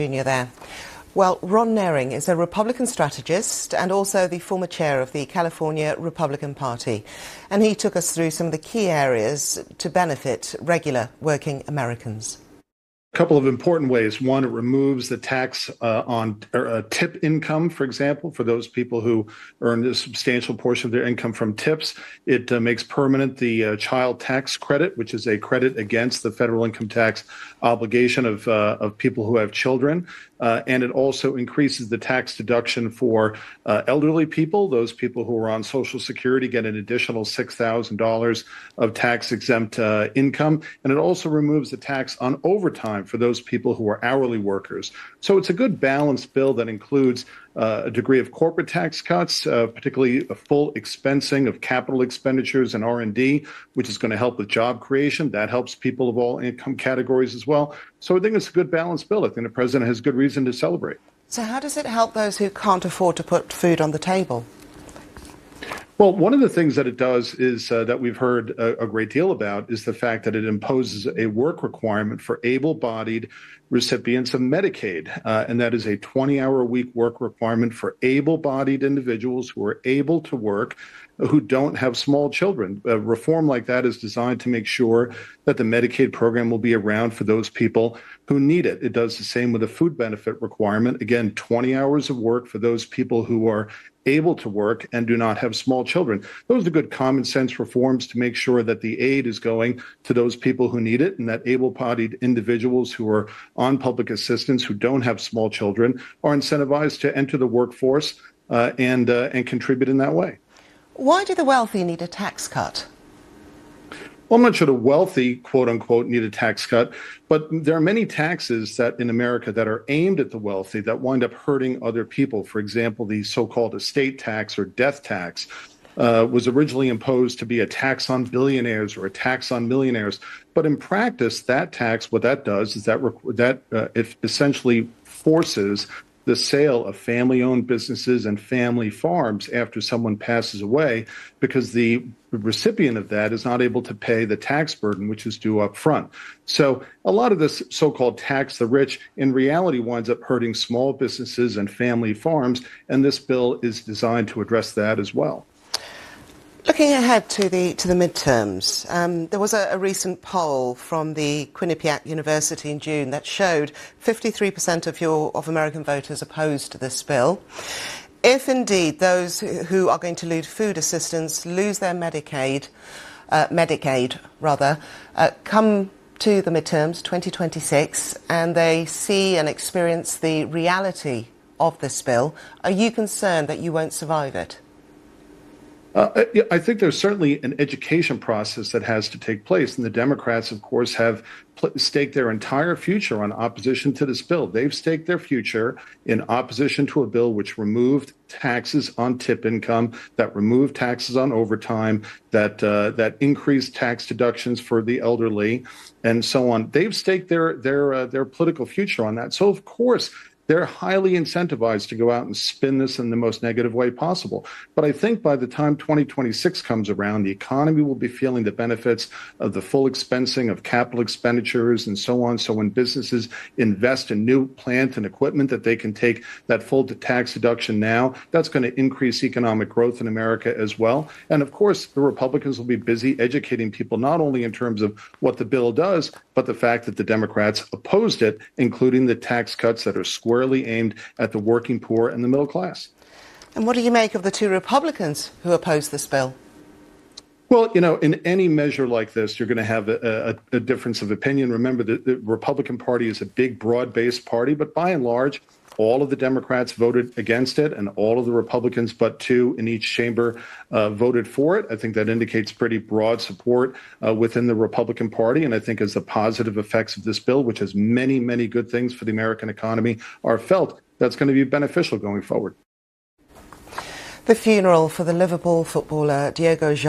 Junior there. Well, Ron Nehring is a Republican strategist and also the former chair of the California Republican Party. And he took us through some of the key areas to benefit regular working Americans. A couple of important ways. One, it removes the tax on tip income, for example, for those people who earn a substantial portion of their income from tips. It makes permanent the child tax credit, which is a credit against the federal income tax obligation of people who have children. And it also increases the tax deduction for elderly people. Those people who are on Social Security get an additional $6,000 of tax-exempt income. And it also removes the tax on overtime for those people who are hourly workers. So it's a good balanced bill that includes a degree of corporate tax cuts, particularly a full expensing of capital expenditures and R&D, which is going to help with job creation. That helps people of all income categories as well. So I think it's a good balanced bill. I think the president has good reason to celebrate. So how does it help those who can't afford to put food on the table? Well, one of the things that it does is that we've heard a great deal about is the fact that it imposes a work requirement for able-bodied recipients of Medicaid, and that is a 20-hour-a-week work requirement for able-bodied individuals who are able to work who don't have small children. A reform like that is designed to make sure that the Medicaid program will be around for those people who need it. It does the same with a food benefit requirement. Again, 20 hours of work for those people who are able to work and do not have small children. Those are good common sense reforms to make sure that the aid is going to those people who need it and that able-bodied individuals who are on public assistance who don't have small children are incentivized to enter the workforce and contribute in that way. Why do the wealthy need a tax cut? Well, I'm not sure the wealthy, quote unquote, need a tax cut, but there are many taxes that in America that are aimed at the wealthy that wind up hurting other people. For example, the so-called estate tax or death tax was originally imposed to be a tax on billionaires or a tax on millionaires. But in practice, that tax, what that does is that it essentially forces the sale of family-owned businesses and family farms after someone passes away because the recipient of that is not able to pay the tax burden, which is due up front. So a lot of this so-called tax the rich in reality winds up hurting small businesses and family farms, and this bill is designed to address that as well. Looking ahead to the midterms, there was a recent poll from the Quinnipiac University in June that showed 53% of American voters opposed to this bill. If indeed those who are going to lose food assistance lose their Medicaid, come to the midterms 2026 and they see and experience the reality of this bill, are you concerned that you won't survive it? I think there's certainly an education process that has to take place. And the Democrats, of course, have staked their entire future on opposition to this bill. They've staked their future in opposition to a bill which removed taxes on tip income, that removed taxes on overtime, that increased tax deductions for the elderly, and so on. They've staked their political future on that. So, of course, they're highly incentivized to go out and spin this in the most negative way possible. But I think by the time 2026 comes around, the economy will be feeling the benefits of the full expensing of capital expenditures and so on. So when businesses invest in new plant and equipment that they can take that full tax deduction now, that's going to increase economic growth in America as well. And of course, the Republicans will be busy educating people not only in terms of what the bill does, but the fact that the Democrats opposed it, including the tax cuts that are squarely aimed at the working poor and the middle class. And what do you make of the two Republicans who oppose this bill? Well, you know, in any measure like this, you're going to have a difference of opinion. Remember, the Republican Party is a big, broad-based party, but by and large, all of the Democrats voted against it, and all of the Republicans, but two in each chamber, voted for it. I think that indicates pretty broad support within the Republican Party, and I think as the positive effects of this bill, which has many, many good things for the American economy, are felt, that's going to be beneficial going forward. The funeral for the Liverpool footballer Diogo Jota